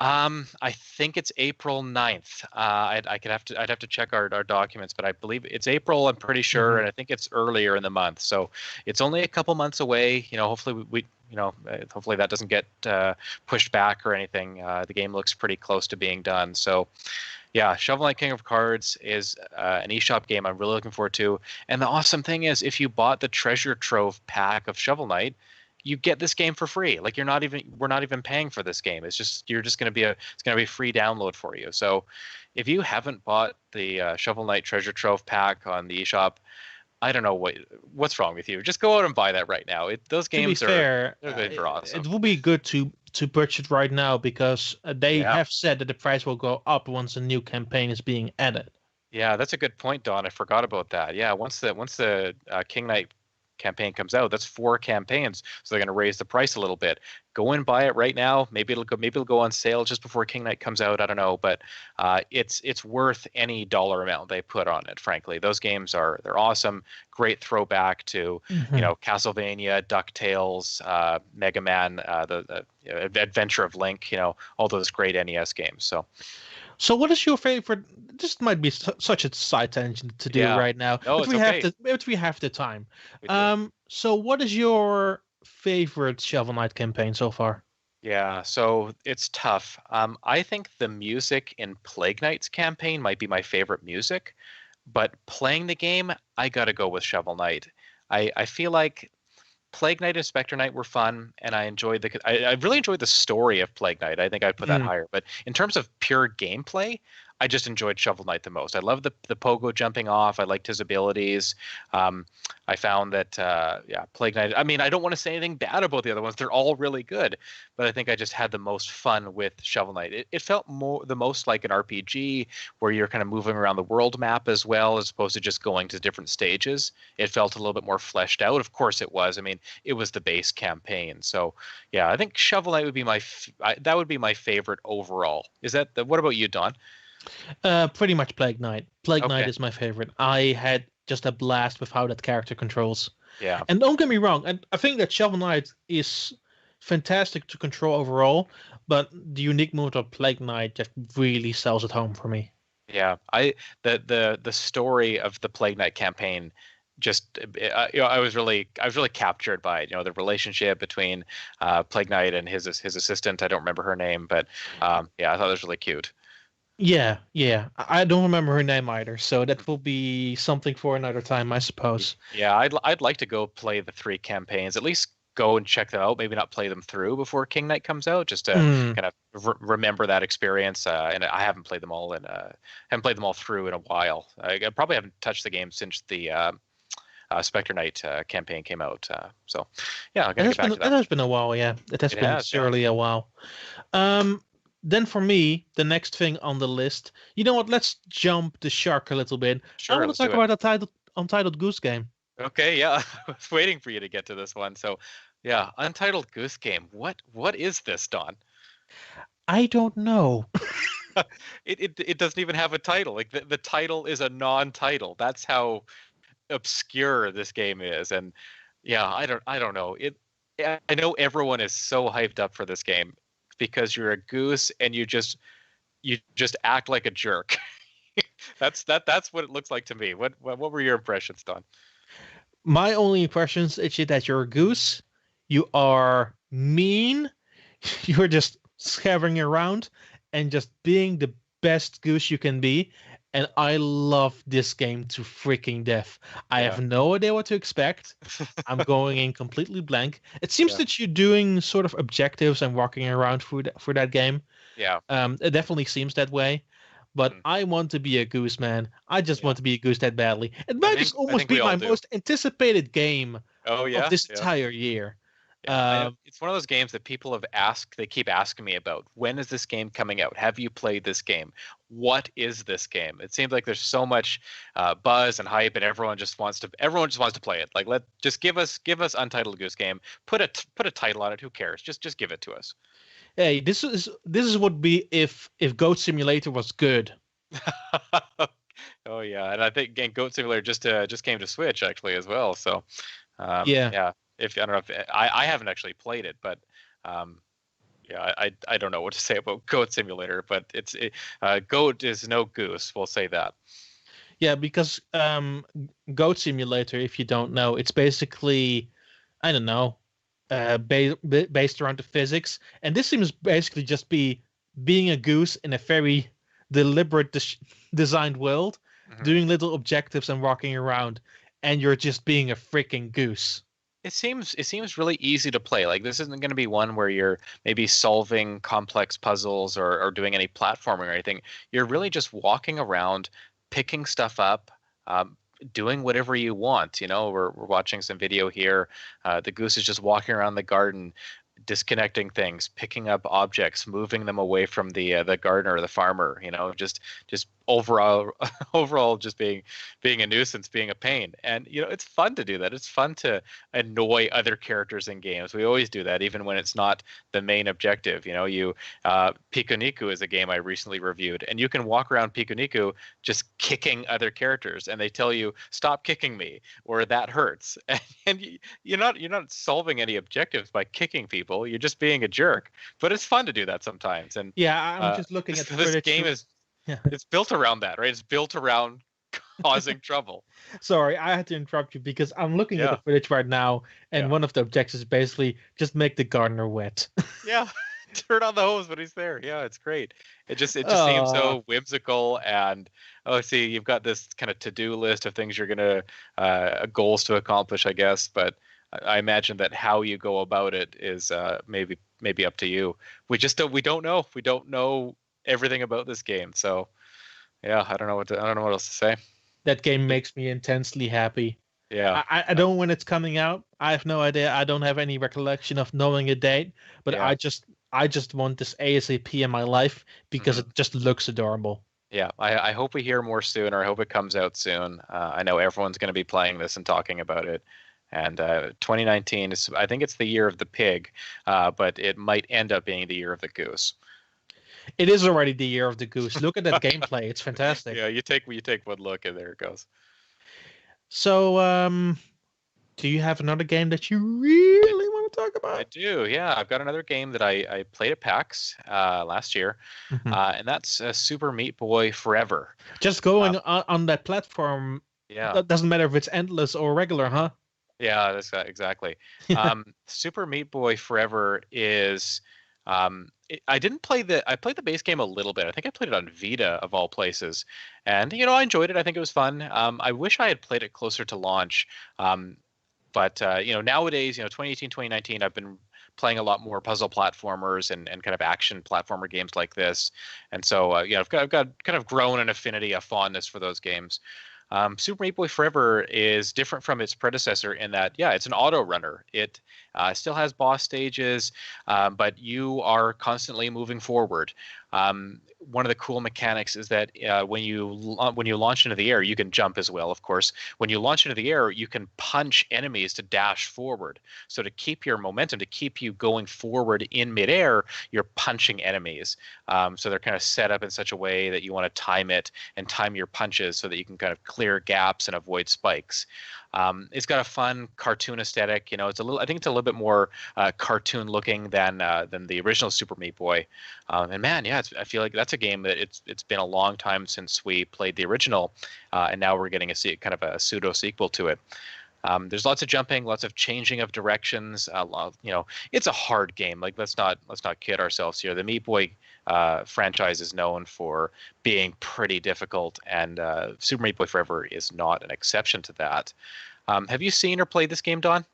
I think it's April 9th. I'd have to check our documents, but I believe it's April. I'm pretty sure, and I think it's earlier in the month. So it's only a couple months away. Hopefully hopefully that doesn't get pushed back or anything. The game looks pretty close to being done. So yeah, Shovel Knight King of Cards is an eShop game I'm really looking forward to. And the awesome thing is, if you bought the Treasure Trove pack of Shovel Knight, you get this game for free. Like we're not even paying for this game. It's just it's going to be a free download for you. So if you haven't bought the Shovel Knight Treasure Trove pack on the eShop, I don't know what's wrong with you. Just go out and buy that right now. Those games To be fair, they're awesome. it would be good to purchase right now because they Yeah. have said that the price will go up once a new campaign is being added. Yeah, that's a good point, Don. I forgot about that. Yeah, once the King Knight campaign comes out, that's 4 campaigns, so they're going to raise the price a little bit. Go and buy it right now. Maybe it'll go on sale just before King Knight comes out. I don't know, but it's worth any dollar amount they put on it. Frankly, those games they're awesome. Great throwback to Castlevania, DuckTales, Mega Man, the Adventure of Link. All those great NES games. So what is your favorite? This might be such a side tangent to do right now, no, but we have the time. So what is your favorite Shovel Knight campaign so far? Yeah, so it's tough. I think the music in Plague Knight's campaign might be my favorite music, but playing the game, I gotta go with Shovel Knight. I feel like Plague Knight and Spectre Knight were fun, and I really enjoyed the story of Plague Knight. I think I'd put that higher. But in terms of pure gameplay, I just enjoyed Shovel Knight the most. I love the pogo jumping off. I liked his abilities. I found that Plague Knight. I mean, I don't want to say anything bad about the other ones. They're all really good, but I think I just had the most fun with Shovel Knight. It felt the most like an RPG where you're kind of moving around the world map as well, as opposed to just going to different stages. It felt a little bit more fleshed out. Of course, it was. I mean, it was the base campaign. So yeah, I think Shovel Knight would be that would be my favorite overall. Is that what about you, Don? Pretty much Plague Knight. Plague Knight is my favorite. I had just a blast with how that character controls. Yeah. And don't get me wrong, and I think that Shovel Knight is fantastic to control overall, but the unique move of Plague Knight just really sells it home for me. Yeah, the story of the Plague Knight campaign just I was really captured by it. The relationship between Plague Knight and his assistant. I don't remember her name, but I thought it was really cute. Yeah. I don't remember her name either, so that will be something for another time, I suppose. Yeah, I'd like to go play the 3 campaigns, at least go and check them out. Maybe not play them through before King Knight comes out, just to kind of remember that experience. And I haven't played them all through in a while. I probably haven't touched the game since the Spectre Knight campaign came out. So yeah, I'm gonna get back to that. It has been a while. Yeah, it has been surely a while. Then for me, the next thing on the list, you know what? Let's jump the shark a little bit. Sure, I want to talk about Untitled Goose Game. Okay, yeah, I was waiting for you to get to this one. So, yeah, Untitled Goose Game. What is this, Don? I don't know. It doesn't even have a title. Like the title is a non-title. That's how obscure this game is. And yeah, I don't know. I know everyone is so hyped up for this game because you're a goose and you just act like a jerk. That's what it looks like to me. What were your impressions, Don? My only impressions is that you're a goose, you are mean, you're just scattering around and just being the best goose you can be. And I love this game to freaking death. I have no idea what to expect. I'm going in completely blank. It seems that you're doing sort of objectives and walking around for that game. Yeah. It definitely seems that way. But I want to be a goose, man. I just want to be a goose that badly. It might just almost be my most anticipated game of this entire year. Yeah, it's one of those games that people they keep asking me about. When is this game coming out? Have you played this game? What is this game? It seems like there's so much buzz and hype, and everyone just wants to play it. Like, just give us Untitled Goose Game. Put a title on it. Who cares? Just give it to us. Hey, this is what be if Goat Simulator was good. Oh yeah, and I think Goat Simulator just came to Switch actually as well. So yeah. If I don't know if I haven't actually played it, but I don't know what to say about Goat Simulator, but Goat is no goose. We'll say that. Yeah, because Goat Simulator, if you don't know, it's basically, I don't know, based around the physics, and this seems basically just being a goose in a very deliberate designed world, doing little objectives and walking around, and you're just being a freaking goose. It seems really easy to play. Like, this isn't going to be one where you're maybe solving complex puzzles or doing any platforming or anything. You're really just walking around, picking stuff up, doing whatever you want. We're watching some video here. The goose is just walking around the garden, disconnecting things, picking up objects, moving them away from the gardener or the farmer. Just overall overall just being a nuisance, being a pain. And it's fun to do that. It's fun to annoy other characters in games. We always do that, even when it's not the main objective. Pikuniku is a game I recently reviewed, and you can walk around Pikuniku just kicking other characters, and they tell you, stop kicking me, or that hurts. And you're not solving any objectives by kicking people. You're just being a jerk. But it's fun to do that sometimes. And yeah, I'm just looking at this game is it's built around that, right? It's built around causing trouble. Sorry, I had to interrupt you because I'm looking at the footage right now, and one of the objectives is basically just make the gardener wet. Yeah, turn on the hose when he's there. Yeah, it's great. It just seems so whimsical. And see, you've got this kind of to-do list of things you're gonna goals to accomplish, I guess. But I imagine that how you go about it is maybe up to you. We don't know. We don't know everything about this game. So yeah, I don't know what else to say. That game makes me intensely happy. Yeah. I don't know when it's coming out. I have no idea. I don't have any recollection of knowing a date, but I just want this ASAP in my life because it just looks adorable. Yeah, I hope we hear more soon, or I hope it comes out soon. I know everyone's going to be playing this and talking about it. And 2019 is, I think it's the year of the pig, but it might end up being the year of the goose. It is already the year of the goose. Look at that gameplay; it's fantastic. Yeah, you take one look, and there it goes. So, do you have another game that you really want to talk about? I do. Yeah, I've got another game that I played at PAX last year, and that's Super Meat Boy Forever. Just going on that platform. Yeah, it doesn't matter if it's endless or regular, huh? Yeah, that's exactly. Super Meat Boy Forever is. I played the base game a little bit. I think I played it on Vita of all places, and I enjoyed it. I think it was fun. I wish I had played it closer to launch, but nowadays, 2018, 2019, I've been playing a lot more puzzle platformers and kind of action platformer games like this, and so I've got kind of grown an affinity, a fondness for those games. Super Meat Boy Forever is different from its predecessor in that, it's an auto runner. It still has boss stages, but you are constantly moving forward. One of the cool mechanics is that when you launch into the air, you can jump as well, of course. When you launch into the air, you can punch enemies to dash forward. So to keep your momentum, to keep you going forward in midair, you're punching enemies. So they're kind of set up in such a way that you want to time it and time your punches so that you can kind of clear gaps and avoid spikes. It's got a fun cartoon aesthetic. I think it's a little bit more cartoon looking than the original Super Meat Boy. And man, I feel like that's a game that it's been a long time since we played the original, and now we're getting kind of a pseudo sequel to it. There's lots of jumping, lots of changing of directions. It's a hard game. Like let's not kid ourselves here. The Meat Boy franchise is known for being pretty difficult, and Super Meat Boy Forever is not an exception to that. Have you seen or played this game, Don?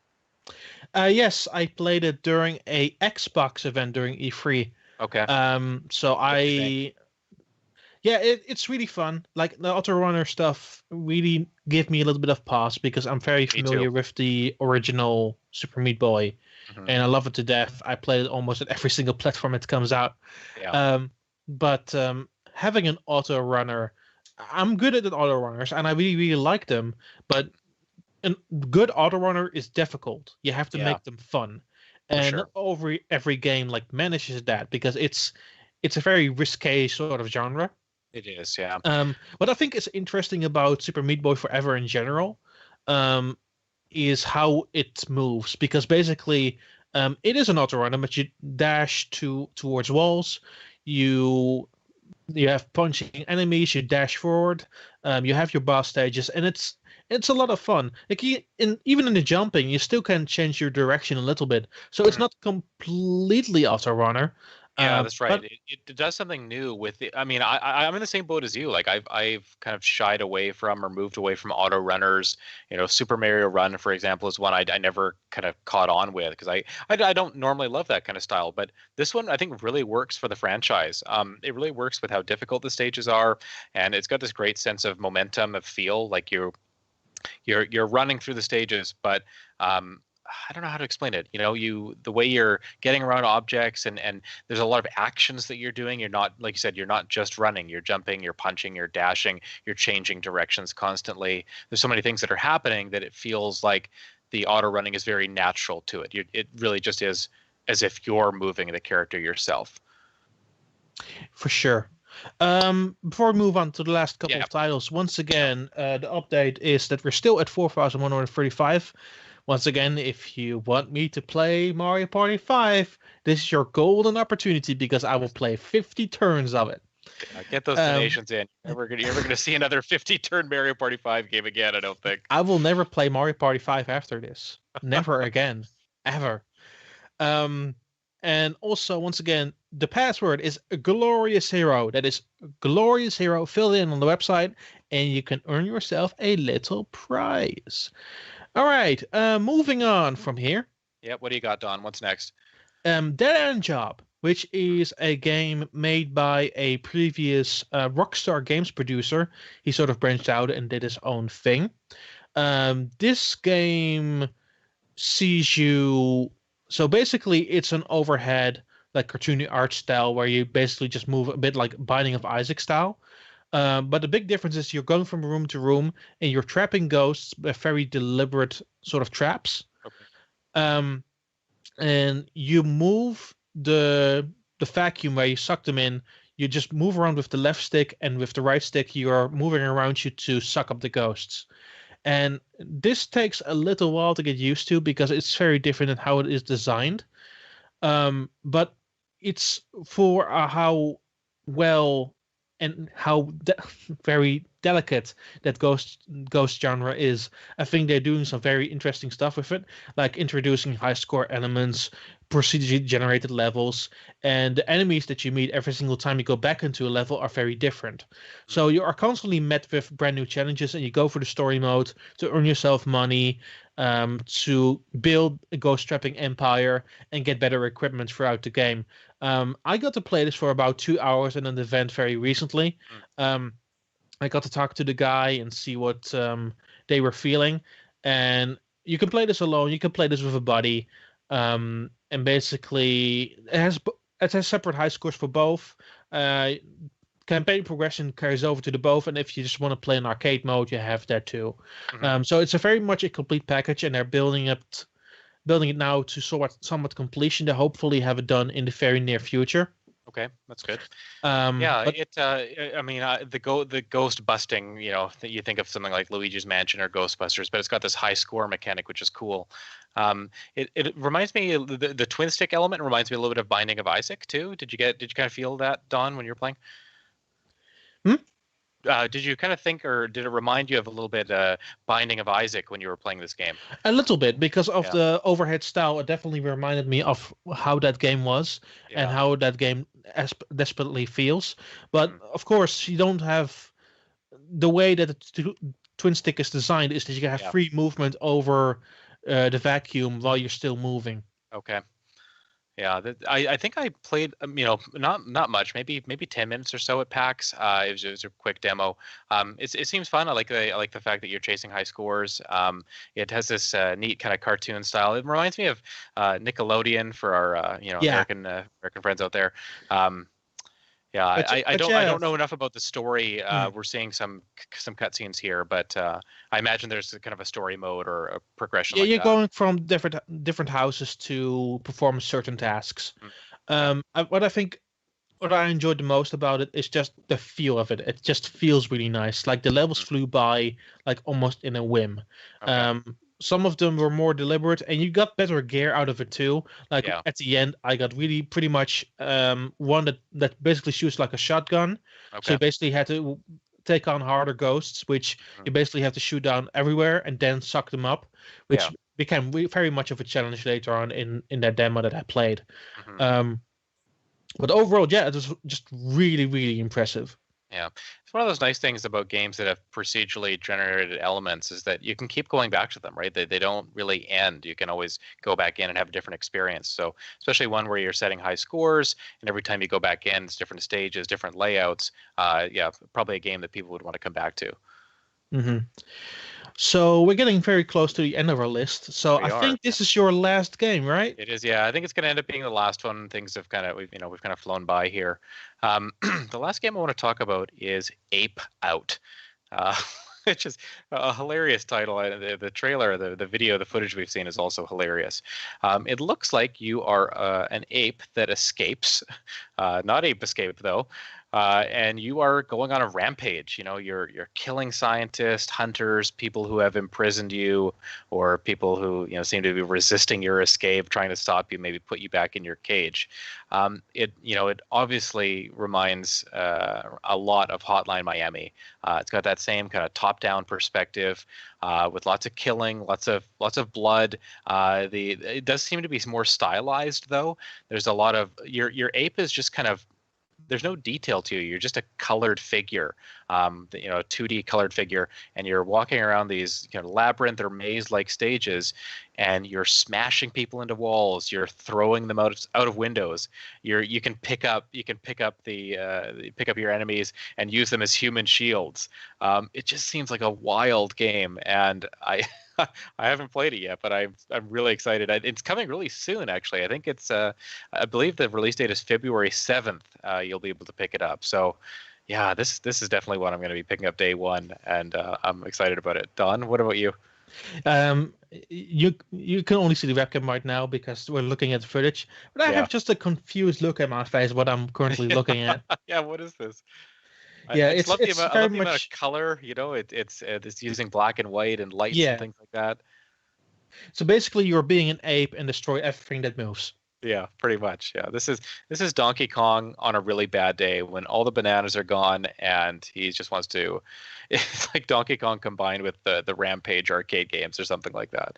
Yes, I played it during a Xbox event during E3. Okay. It's really fun. Like the auto runner stuff really gave me a little bit of pause because I'm very familiar with the original Super Meat Boy, and I love it to death. I played it almost at every single platform it comes out. Yeah. But having an auto runner, I'm good at auto runners, and I really, really like them. But a good auto runner is difficult. You have to make them fun, and not every game manages that because it's a very risque sort of genre. It is, yeah. What I think is interesting about Super Meat Boy Forever in general is how it moves, because basically it is an auto runner, but you dash towards walls, you have punching enemies, you dash forward, you have your boss stages, and it's a lot of fun. Even in the jumping, you still can change your direction a little bit, so it's not completely auto runner. Yeah, that's right. It does something new with it. I mean, I'm in the same boat as you. Like I've kind of shied away from or moved away from auto runners. Super Mario Run, for example, is one I never kind of caught on with because I don't normally love that kind of style. But this one I think really works for the franchise. It really works with how difficult the stages are, and it's got this great sense of momentum, of feel. Like you're running through the stages, but I don't know how to explain it. You know, the way you're getting around objects, and there's a lot of actions that you're doing. You're not, like you said, you're not just running. You're jumping, you're punching, you're dashing, you're changing directions constantly. There's so many things that are happening that it feels like the auto running is very natural to it. It really just is as if you're moving the character yourself. For sure. Before we move on to the last couple Yeah. of titles, once again, the update is that we're still at 4,135. Once again, if you want me to play Mario Party 5, this is your golden opportunity because I will play 50 turns of it. Get those donations in. You're ever gonna see another 50-turn Mario Party 5 game again, I don't think. I will never play Mario Party 5 after this. Never again. Ever. And also, once again, the password is Glorious Hero. That is Glorious Hero. Fill it in on the website, and you can earn yourself a little prize. All right, moving on from here. Yeah, what do you got, Don? What's next? Dead End Job, which is a game made by a previous Rockstar Games producer. He sort of branched out and did his own thing. This game sees you. So basically, it's an overhead, like cartoony art style, where you basically just move a bit like Binding of Isaac style. But the big difference is you're going from room to room and you're trapping ghosts with very deliberate sort of traps. Okay. And you move the vacuum where you suck them in. You just move around with the left stick, and with the right stick, you're moving around you to suck up the ghosts. And this takes a little while to get used to because it's very different in how it is designed. But it's for how well and how very delicate that ghost genre is. I think they're doing some very interesting stuff with it, like introducing high score elements, procedurally generated levels, and the enemies that you meet every single time you go back into a level are very different. So you are constantly met with brand new challenges, and you go for the story mode to earn yourself money, to build a ghost trapping empire and get better equipment throughout the game. I got to play this for about 2 hours in an event very recently. I got to talk to the guy and see what they were feeling. And you can play this alone. You can play this with a buddy. And basically, it has separate high scores for both. Campaign progression carries over to the both, and if you just want to play in arcade mode, you have that too. So it's a very much a complete package, and they're building it now to somewhat completion. They hopefully have it done in the very near future. Okay, that's good. Yeah, I mean, the ghost busting. You know, you think of something like Luigi's Mansion or Ghostbusters, but it's got this high score mechanic, which is cool. It reminds me the twin stick element reminds me a little bit of Binding of Isaac too. Did you kind of feel that, Don, when you were playing? Did you kind of think, or did it remind you of a little bit Binding of Isaac when you were playing this game? A little bit, because of the overhead style. It definitely reminded me of how that game was and how that game desperately feels. But of course, you don't have the way that the twin stick is designed is that you can have free movement over the vacuum while you're still moving. Okay. Yeah, I think I played, not much, maybe 10 minutes or so at PAX. It was a quick demo. It seems fun. I like the fact that you're chasing high scores. It has this neat kind of cartoon style. It reminds me of Nickelodeon for our American friends out there. I don't know enough about the story. We're seeing some cutscenes here, but I imagine there's kind of a story mode or a progression. Yeah, you're going from different houses to perform certain tasks. What I enjoyed the most about it is just the feel of it. It just feels really nice. Like the levels flew by like almost in a whim. Okay. Some of them were more deliberate, and you got better gear out of it too. Like at the end, I got really pretty much one that basically shoots like a shotgun. Okay. So you basically had to take on harder ghosts, which you basically have to shoot down everywhere and then suck them up, which became very much of a challenge later on in that demo that I played. But overall, it was just really, really impressive. Yeah, it's one of those nice things about games that have procedurally generated elements is that you can keep going back to them, right? They don't really end. You can always go back in and have a different experience. So especially one where you're setting high scores, and every time you go back in, it's different stages, different layouts. Probably a game that people would want to come back to. Hmm. So we're getting very close to the end of our list. So We I are. think this is your last game, right? It is, yeah. I think it's going to end up being the last one. Things have kind of, we've kind of flown by here. The last game I want to talk about is Ape Out, uh, which is a hilarious title. The trailer, the video, the footage we've seen is also hilarious. It looks like you are an ape that escapes, not Ape Escape though, and you are going on a rampage. You're killing scientists, hunters, people who have imprisoned you, or people who seem to be resisting your escape, trying to stop you, maybe put you back in your cage. It obviously reminds a lot of Hotline Miami. It's got that same kind of top-down perspective with lots of killing, lots of blood. It does seem to be more stylized though. There's a lot of your ape is just kind of, there's no detail to you. You're just a colored figure, a 2D colored figure, and you're walking around these labyrinth or maze-like stages, and you're smashing people into walls. You're throwing them out of windows. You can pick up pick up your enemies and use them as human shields. It just seems like a wild game, and I. I haven't played it yet, but I'm really excited. It's coming really soon, actually. I think it's I believe the release date is February 7th. You'll be able to pick it up. So, yeah, this is definitely one I'm going to be picking up day one, and I'm excited about it. Don, what about you? You can only see the webcam right now because we're looking at the footage, but I Yeah. have just a confused look at my face what I'm currently looking at. Yeah. What is this? Yeah, I just love the it's amount. I very love the amount of much, color. It's using black and white and lights and yeah. things like that. So basically, you're being an ape and destroy everything that moves. Yeah, pretty much. Yeah, this is Donkey Kong on a really bad day when all the bananas are gone and he just wants to. It's like Donkey Kong combined with the Rampage arcade games or something like that.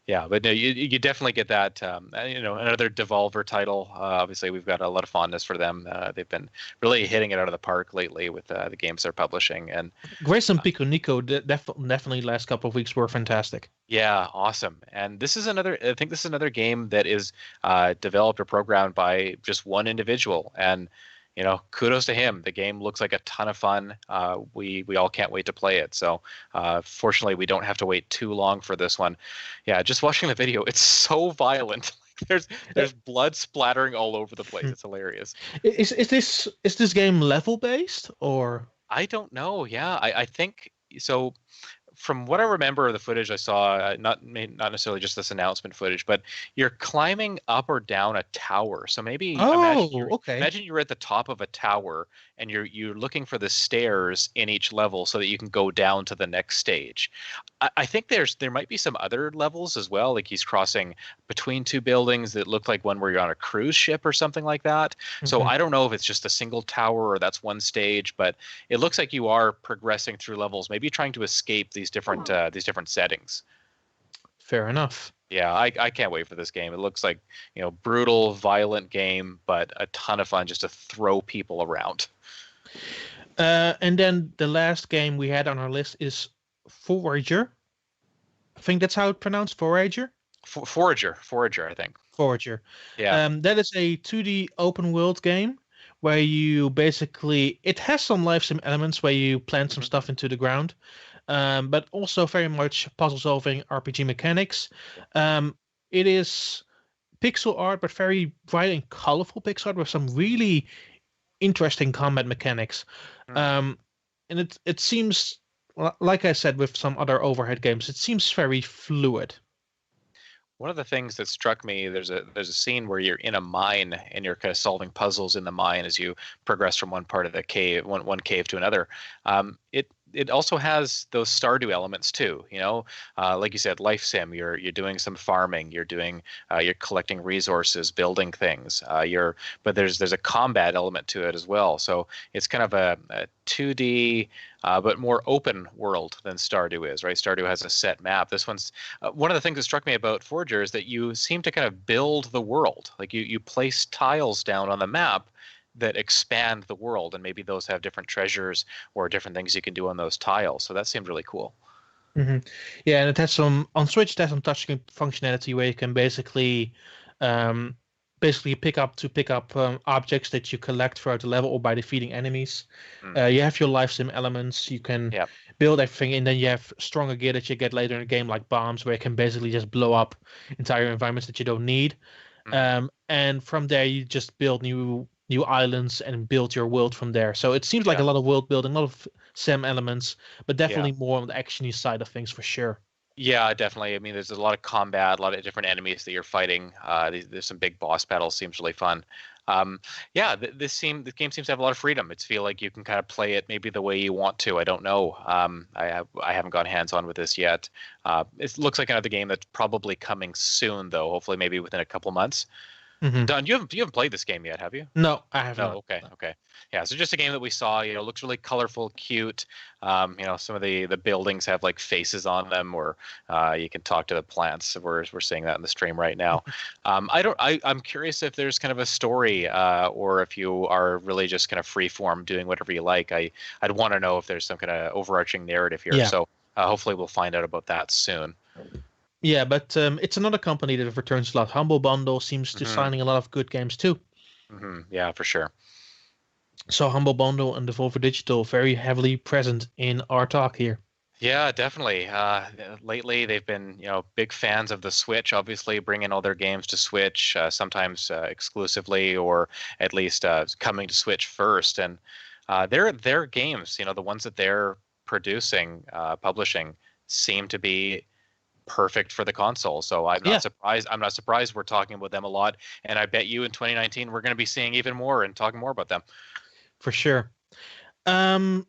Yeah, but no, you definitely get that. Another Devolver title. Obviously, we've got a lot of fondness for them. They've been really hitting it out of the park lately with the games they're publishing, and Grace and Pico Nico definitely last couple of weeks were fantastic. yeah, awesome. And this is another. I think this is another game that is developed or programmed by just one individual, and kudos to him. The game looks like a ton of fun. We all can't wait to play it. So, fortunately, we don't have to wait too long for this one. Yeah, just watching the video, it's so violent. There's blood splattering all over the place. It's hilarious. Is this game level based or? I don't know. Yeah, I think so. From what I remember of the footage I saw, not necessarily just this announcement footage, but you're climbing up or down a tower. So maybe Oh, okay. imagine you're at the top of a tower and you're looking for the stairs in each level so that you can go down to the next stage. I think there might be some other levels as well, like he's crossing between two buildings that look like one where you're on a cruise ship or something like that. So Mhm. I don't know if it's just a single tower or that's one stage, but it looks like you are progressing through levels, maybe trying to escape these different settings. Fair enough. Yeah, I can't wait for this game. It looks like brutal, violent game, but a ton of fun just to throw people around. And then the last game we had on our list is Forager. I think that's how it's pronounced, Forager. Forager, I think. Forager. Yeah. That is a 2D open world game where you basically, it has some life sim elements where you plant some stuff into the ground, but also very much puzzle solving RPG mechanics. It is pixel art, but very bright and colorful pixel art with some really interesting combat mechanics. Mm. And it seems, like I said with some other overhead games, it seems very fluid. One of the things that struck me, there's a scene where you're in a mine and you're kind of solving puzzles in the mine as you progress from one part of the cave, one cave to another. It also has those Stardew elements too. Like you said, life sim. You're doing some farming. You're collecting resources, building things. But there's a combat element to it as well. So it's kind of a 2D. But more open world than Stardew is, right? Stardew has a set map. This one's one of the things that struck me about Forager is that you seem to kind of build the world. Like you place tiles down on the map that expand the world, and maybe those have different treasures or different things you can do on those tiles. So that seemed really cool. Hmm. Yeah, and it has some on Switch. It has some touch screen functionality where you can basically um, basically pick up objects that you collect throughout the level or by defeating enemies. Mm. You have your life sim elements. You can Yeah. build everything, and then you have stronger gear that you get later in the game, like bombs, where you can basically just blow up entire environments that you don't need. Mhm. And from there, you just build new islands and build your world from there. So it seems like a Yeah. lot of world building, a lot of sim elements, but Yeah. definitely more on the actiony side of things for sure. Yeah, definitely. I mean, there's a lot of combat, a lot of different enemies that you're fighting. There's some big boss battles. Seems really fun. Yeah, the game seems to have a lot of freedom. It's feel like you can kind of play it maybe the way you want to. I don't know. I haven't gone hands on with this yet. It looks like another game that's probably coming soon, though. Hopefully, maybe within a couple months. Hmm. Don, you haven't played this game yet, have you? No, I have No, not. okay, okay. Yeah, so just a game that we saw, looks really colorful, cute. Some of the buildings have like faces on them, or you can talk to the plants. We're seeing that in the stream right now. I'm curious if there's kind of a story, or if you are really just kind of free form doing whatever you like. I'd want to know if there's some kind of overarching narrative here. Yeah. So hopefully we'll find out about that soon. Yeah, but it's another company that returns a lot. Humble Bundle seems to Hmm. signing a lot of good games too. Yeah, for sure. So Humble Bundle and Devolver Digital very heavily present in our talk here. Yeah, definitely. Lately, they've been, big fans of the Switch. Obviously, bringing all their games to Switch, sometimes exclusively, or at least coming to Switch first. And their games, the ones that they're producing, publishing, seem to be perfect for the console. So I'm not Yeah, surprised. I'm not surprised we're talking about them a lot. And I bet you in 2019 we're going to be seeing even more and talking more about them. for sure.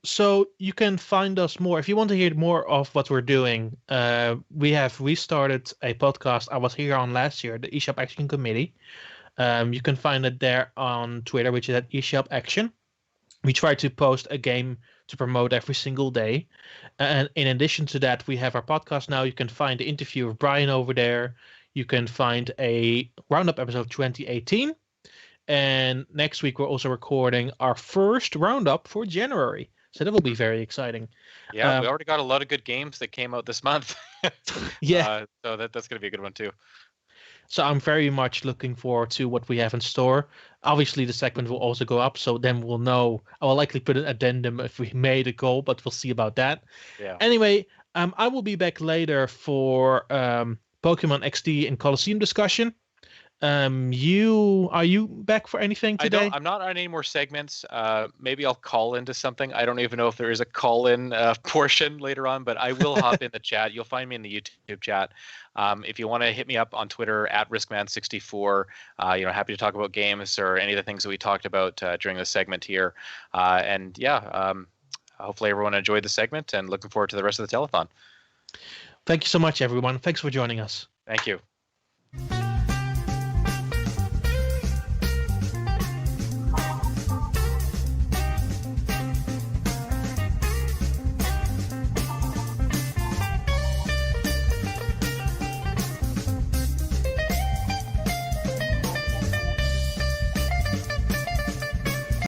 So you can find us more if you want to hear more of what we're doing. We have restarted a podcast I was here on last year, the eShop Action Committee. You can find it there on Twitter, which is at eShop Action. We try to post a game to promote every single day. And in addition to that, we have our podcast now. You can find the interview with Brian over there. You can find a roundup episode 2018. And next week, we're also recording our first roundup for January. So that will be very exciting. Yeah, we already got a lot of good games that came out this month. Yeah. So that's going to be a good one too. So I'm very much looking forward to what we have in store. Obviously, the segment will also go up, so then we'll know. I will likely put an addendum if we made a goal, but we'll see about that. Yeah. Anyway, I will be back later for Pokemon XD and Coliseum discussion. Are you back for anything today? I'm not on any more segments. Maybe I'll call into something. I don't even know if there is a call-in portion later on, but I will hop in the chat. You'll find me in the YouTube chat. If you want to hit me up on Twitter at Riskman64, happy to talk about games or any of the things that we talked about during the segment here. Hopefully everyone enjoyed the segment and looking forward to the rest of the telethon. Thank you so much, everyone. Thanks for joining us. Thank you.